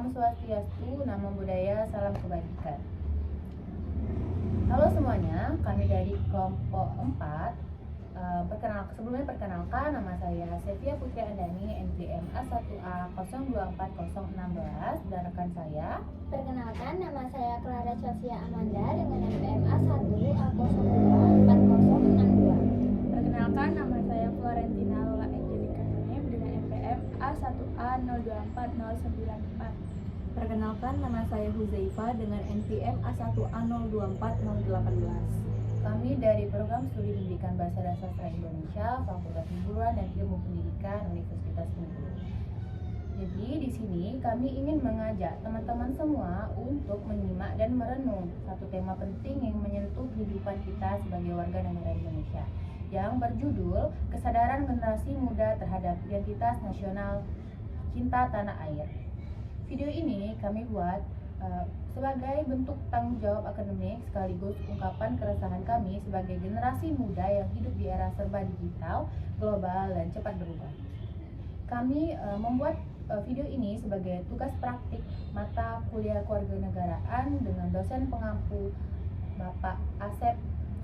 Swastiastu, Namo Buddhaya, Salam Kebajikan. Halo semuanya, kami dari kelompok 4. Sebelumnya perkenalkan, nama saya Sevia Putri Andani, NPM A1A 024016, dan rekan saya. Perkenalkan, nama saya Clara Chelsea Amanda dengan NPM A1A024062. Perkenalkan, nama saya Florentina Lola Angelika Hanim dengan NPM A1A024094. Perkenalkan, nama saya Huzaifa dengan NPM A1A024018. Kami dari Program Studi Pendidikan Bahasa dan Sastra Indonesia, Fakultas Keguruan dan Ilmu Pendidikan Universitas Bengkulu. Jadi di sini kami ingin mengajak teman-teman semua untuk menyimak dan merenung satu tema penting yang menyentuh kehidupan kita sebagai warga negara Indonesia, yang berjudul Kesadaran Generasi Muda Terhadap Identitas Nasional Cinta Tanah Air. Video ini kami buat sebagai bentuk tanggung jawab akademik sekaligus ungkapan keresahan kami sebagai generasi muda yang hidup di era serba digital, global, dan cepat berubah. Kami membuat video ini sebagai tugas praktik mata kuliah kewarganegaraan dengan dosen pengampu Bapak Asep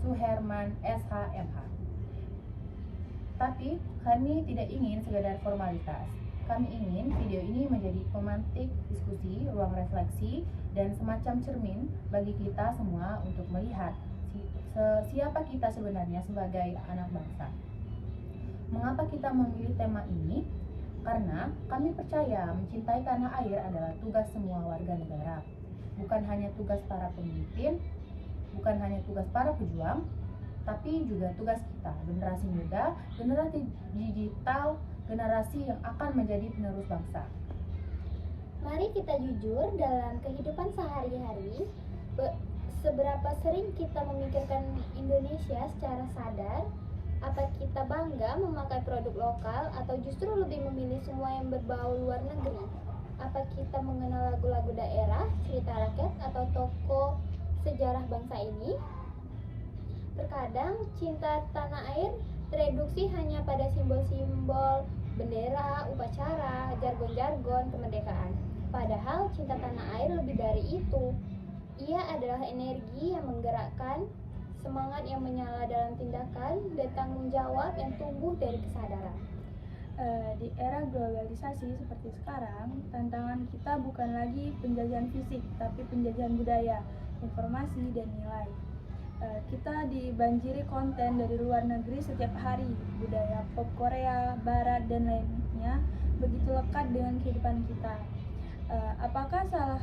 Suherman SHMH. Tapi kami tidak ingin sekedar formalitas. Kami ingin video ini menjadi pemantik diskusi, ruang refleksi, dan semacam cermin bagi kita semua untuk melihat siapa kita sebenarnya sebagai anak bangsa. Mengapa kita memilih tema ini? Karena kami percaya mencintai tanah air adalah tugas semua warga negara. Bukan hanya tugas para pemimpin, bukan hanya tugas para pejuang, tapi juga tugas kita, generasi muda, generasi digital, generasi yang akan menjadi penerus bangsa. Mari kita jujur dalam kehidupan sehari-hari. Seberapa sering kita memikirkan Indonesia secara sadar? Apa kita bangga memakai produk lokal atau justru lebih memilih semua yang berbau luar negeri? Apa kita mengenal lagu-lagu daerah, cerita rakyat, atau tokoh sejarah bangsa ini? Terkadang cinta tanah air tereduksi hanya pada simbol-simbol, bendera, upacara, jargon-jargon kemerdekaan. Padahal cinta tanah air lebih dari itu. Ia adalah energi yang menggerakkan, semangat yang menyala dalam tindakan, dan tanggung jawab yang tumbuh dari kesadaran. Di era globalisasi seperti sekarang, tantangan kita bukan lagi penjajahan fisik, tapi penjajahan budaya, informasi, dan nilai. Kita dibanjiri konten dari luar negeri setiap hari. Budaya pop Korea, Barat, dan lainnya begitu lekat dengan kehidupan kita. Apakah salah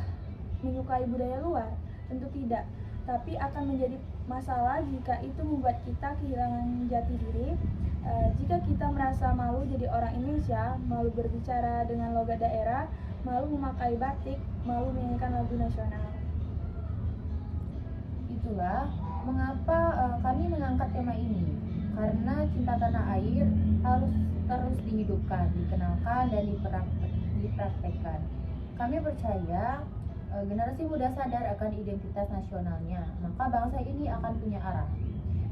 menyukai budaya luar? Tentu tidak, tapi akan menjadi masalah jika itu membuat kita kehilangan jati diri. Jika kita merasa malu jadi orang Indonesia, malu berbicara dengan logat daerah, malu memakai batik, malu menyanyikan lagu nasional. Itulah mengapa kami mengangkat tema ini, karena cinta tanah air harus terus dihidupkan, dikenalkan, dan dipraktekkan. Kami percaya generasi muda sadar akan identitas nasionalnya, maka bangsa ini akan punya arah.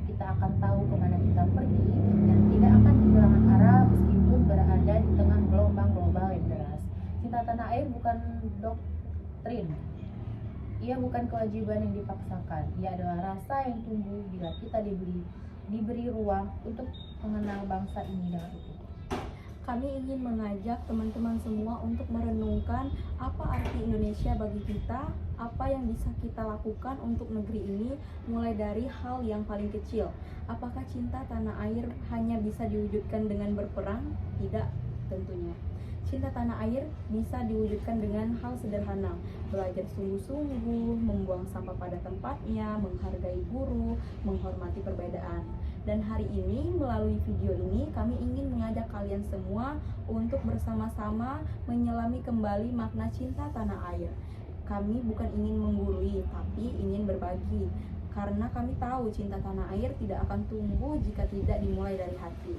Kita akan tahu kemana kita pergi dan tidak akan kehilangan arah meskipun berada di tengah gelombang global yang deras. Cinta tanah air bukan doktrin. Ia bukan kewajiban yang dipaksakan. Ia adalah rasa yang tumbuh bila kita diberi ruang untuk mengenal bangsa ini dengan utuh. Kami ingin mengajak teman-teman semua untuk merenungkan apa arti Indonesia bagi kita, apa yang bisa kita lakukan untuk negeri ini, mulai dari hal yang paling kecil. Apakah cinta tanah air hanya bisa diwujudkan dengan berperang? Tidak, tentunya. Cinta tanah air bisa diwujudkan dengan hal sederhana, belajar sungguh-sungguh, membuang sampah pada tempatnya, menghargai guru, menghormati perbedaan. Dan hari ini, melalui video ini, kami ingin mengajak kalian semua untuk bersama-sama menyelami kembali makna cinta tanah air. Kami bukan ingin menggurui, tapi ingin berbagi. Karena kami tahu cinta tanah air tidak akan tumbuh jika tidak dimulai dari hati.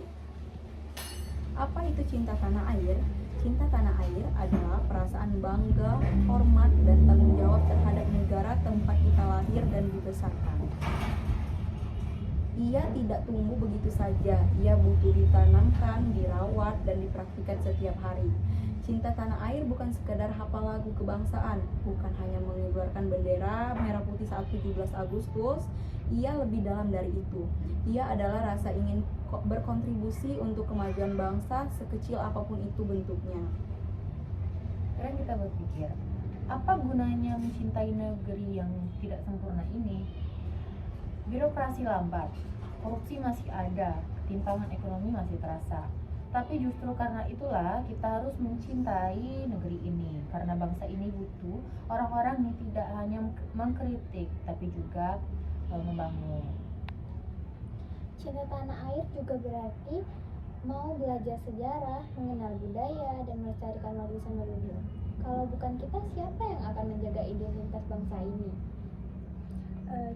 Apa itu cinta tanah air? Cinta tanah air adalah perasaan bangga, hormat, dan tanggung jawab terhadap negara tempat kita lahir dan dibesarkan. Ia tidak tumbuh begitu saja, ia butuh ditanamkan, dirawat, dan dipraktikkan setiap hari. Cinta tanah air bukan sekadar hafal lagu lagu kebangsaan, bukan hanya mengibarkan bendera merah putih saat 17 Agustus. Ia lebih dalam dari itu. Ia adalah rasa ingin berkontribusi untuk kemajuan bangsa sekecil apapun itu bentuknya. Sekarang kita berpikir, apa gunanya mencintai negeri yang tidak sempurna ini? Birokrasi lambat, korupsi masih ada, ketimpangan ekonomi masih terasa. Tapi justru karena itulah kita harus mencintai negeri ini, karena bangsa ini butuh orang-orang yang tidak hanya mengkritik tapi juga membangun. Cinta tanah air juga berarti mau belajar sejarah, mengenal budaya, dan melestarikan warisan leluhur. Kalau bukan kita, siapa yang akan menjaga identitas bangsa ini?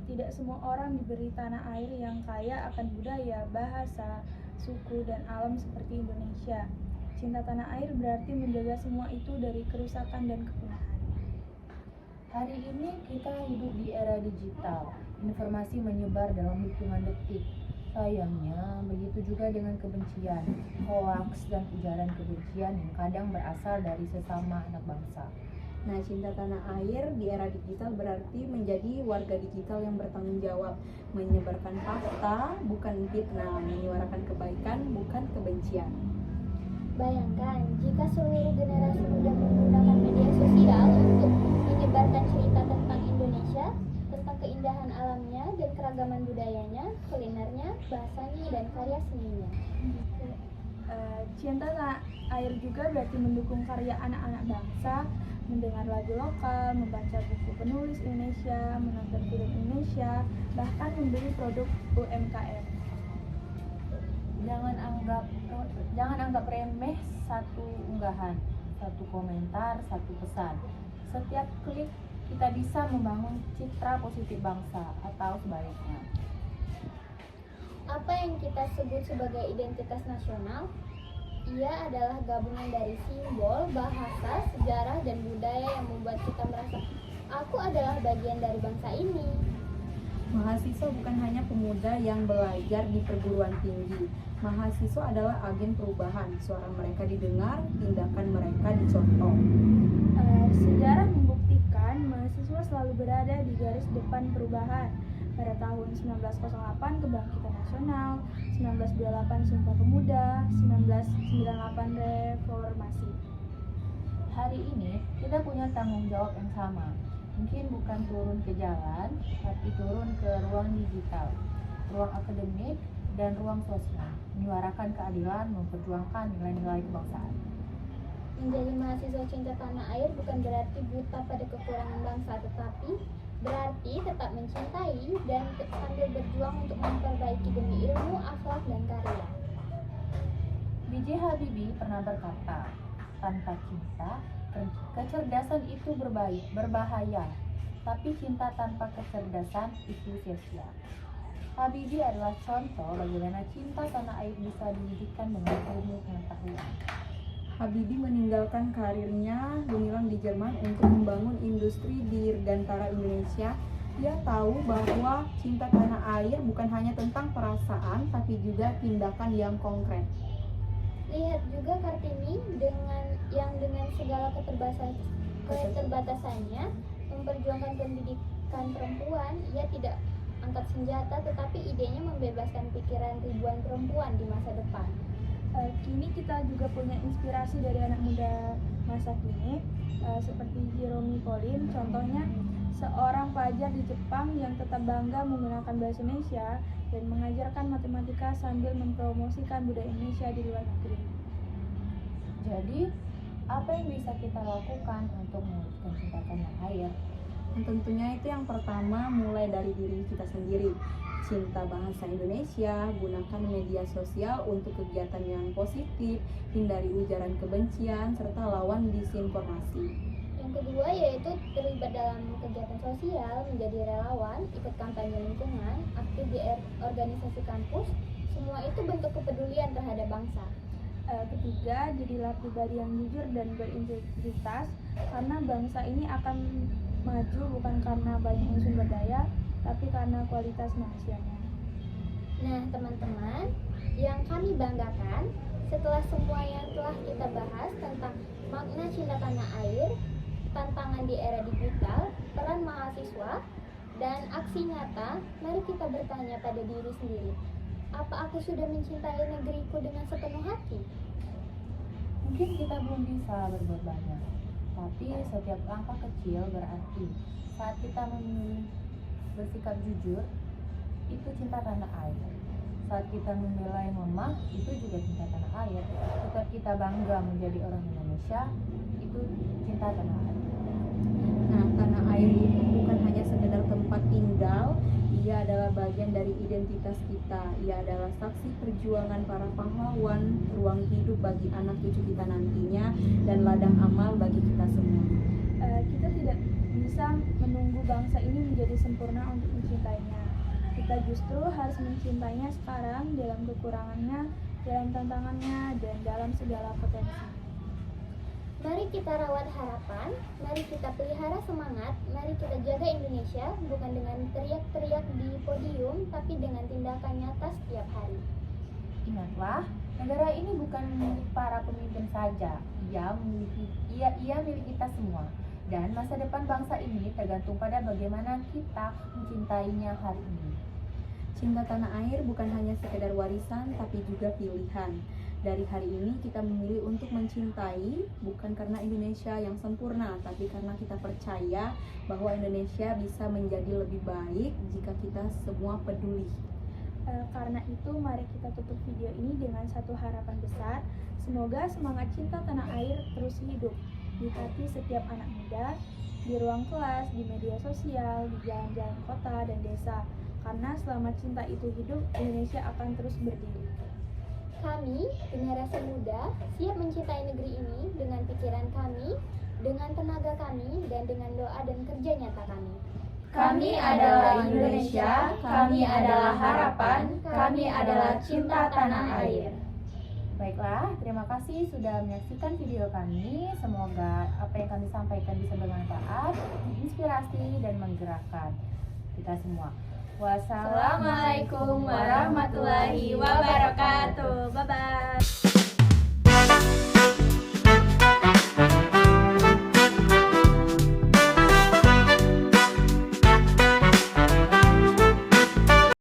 Tidak semua orang diberi tanah air yang kaya akan budaya, bahasa, suku, dan alam seperti Indonesia. Cinta tanah air berarti menjaga semua itu dari kerusakan dan kepunahan. Hari ini kita hidup di era digital, informasi menyebar dalam hitungan detik. Sayangnya, begitu juga dengan kebencian, hoaks, dan ujaran kebencian yang kadang berasal dari sesama anak bangsa. Nah, cinta tanah air di era digital berarti menjadi warga digital yang bertanggung jawab, menyebarkan fakta, bukan fitnah, menyuarakan kebaikan, bukan kebencian. Bayangkan jika seluruh generasi muda menggunakan media sosial untuk menyebarkan cerita tentang Indonesia, tentang keindahan alamnya dan keragaman budayanya, kulinernya, bahasanya, dan karya seninya. Cinta tanah air juga berarti mendukung karya anak-anak bangsa, mendengar lagu lokal, membaca buku penulis Indonesia, menonton film Indonesia, bahkan membeli produk UMKM. Jangan anggap remeh satu unggahan, satu komentar, satu pesan. Setiap klik kita bisa membangun citra positif bangsa atau sebaliknya. Apa yang kita sebut sebagai identitas nasional? Ia adalah gabungan dari simbol, bahasa, sejarah, dan budaya yang membuat kita merasa, aku adalah bagian dari bangsa ini. Mahasiswa bukan hanya pemuda yang belajar di perguruan tinggi. Mahasiswa adalah agen perubahan. Suara mereka didengar, tindakan mereka dicontoh. Sejarah membuktikan mahasiswa selalu berada di garis depan perubahan. Pada tahun 1908 Kebangkitan Nasional, 1928 Sumpah Pemuda, 1998 Reformasi. Hari ini kita punya tanggung jawab yang sama. Mungkin bukan turun ke jalan, tapi turun ke ruang digital, ruang akademik, dan ruang sosial. Menyuarakan keadilan, memperjuangkan nilai-nilai kebangsaan. Menjadi mahasiswa cinta tanah air bukan berarti buta pada kekurangan bangsa, tetapi berarti tetap mencintai dan sambil berjuang untuk memperbaiki demi ilmu, akhlak, dan karya. B.J. Habibie pernah berkata, tanpa cinta, kecerdasan itu berbahaya, tapi cinta tanpa kecerdasan itu sia-sia. Habibie adalah contoh bagaimana cinta tanah air bisa diwujudkan dengan ilmu pengetahuan. Habibie meninggalkan karirnya gemilang di Jerman untuk membangun industri di Dirgantara Indonesia. Dia tahu bahwa cinta tanah air bukan hanya tentang perasaan, tapi juga tindakan yang konkret. Lihat juga Kartini dengan segala keterbatasannya memperjuangkan pendidikan perempuan. Ia tidak angkat senjata, tetapi idenya membebaskan pikiran ribuan perempuan di masa depan. Kini kita juga punya inspirasi dari anak muda masa kini, seperti Jerome Pauline. Contohnya, seorang pelajar di Jepang yang tetap bangga menggunakan bahasa Indonesia dan mengajarkan matematika sambil mempromosikan budaya Indonesia di luar negeri. Jadi, apa yang bisa kita lakukan untuk mewujudkan cinta tanah air? Dan tentunya itu yang pertama mulai dari diri kita sendiri. Cinta bahasa Indonesia, gunakan media sosial untuk kegiatan yang positif, hindari ujaran kebencian, serta lawan disinformasi. Yang kedua yaitu terlibat dalam kegiatan sosial, menjadi relawan, ikut kampanye lingkungan, aktif di organisasi kampus. Semua itu bentuk kepedulian terhadap bangsa. Ketiga, jadilah pribadi yang jujur dan berintegritas, karena bangsa ini akan maju bukan karena banyaknya sumber daya, tapi karena kualitas manusianya. Nah, teman-teman, yang kami banggakan setelah semua yang telah kita bahas tentang makna cinta tanah air, tantangan perkembangan di era digital, peran mahasiswa, dan aksi nyata, mari kita bertanya pada diri sendiri, apa aku sudah mencintai negeriku dengan sepenuh hati? Mungkin kita belum bisa berbuat banyak, tapi setiap langkah kecil berarti. Saat kita memilih bersikap jujur, itu cinta tanah air. Saat kita membela yang lemah, itu juga cinta tanah air. Setiap kita bangga menjadi orang Indonesia, itu cinta tanah air. Nah, tanah air itu bukan hanya sekedar tempat tinggal, ia adalah bagian dari identitas kita. Ia adalah saksi perjuangan para pahlawan, ruang hidup bagi anak cucu kita nantinya, dan ladang amal bagi kita semua. Kita tidak bisa menunggu bangsa ini menjadi sempurna untuk mencintainya. Kita justru harus mencintainya sekarang dalam kekurangannya, dalam tantangannya, dan dalam segala potensi. Mari kita rawat harapan, mari kita pelihara semangat, mari kita jaga Indonesia bukan dengan teriak-teriak di podium, tapi dengan tindakan nyata setiap hari. Ingatlah, negara ini bukan milik para pemimpin saja, ia milik kita semua. Dan masa depan bangsa ini tergantung pada bagaimana kita mencintainya hari ini. Cinta tanah air bukan hanya sekedar warisan, tapi juga pilihan. Dari hari ini kita memilih untuk mencintai, bukan karena Indonesia yang sempurna, tapi karena kita percaya bahwa Indonesia bisa menjadi lebih baik jika kita semua peduli. Karena itu, mari kita tutup video ini dengan satu harapan besar. Semoga semangat cinta tanah air terus hidup di hati setiap anak muda, di ruang kelas, di media sosial, di jalan-jalan kota dan desa. Karena selama cinta itu hidup, Indonesia akan terus berdiri. Kami, generasi muda, siap mencintai negeri ini dengan pikiran kami, dengan tenaga kami, dan dengan doa dan kerja nyata kami. Kami adalah Indonesia, kami adalah harapan, kami adalah cinta tanah air. Baiklah, terima kasih sudah menyaksikan video kami. Semoga apa yang kami sampaikan bisa bermanfaat, menginspirasi, dan menggerakkan kita semua. Wassalamualaikum warahmatullahi wabarakatuh.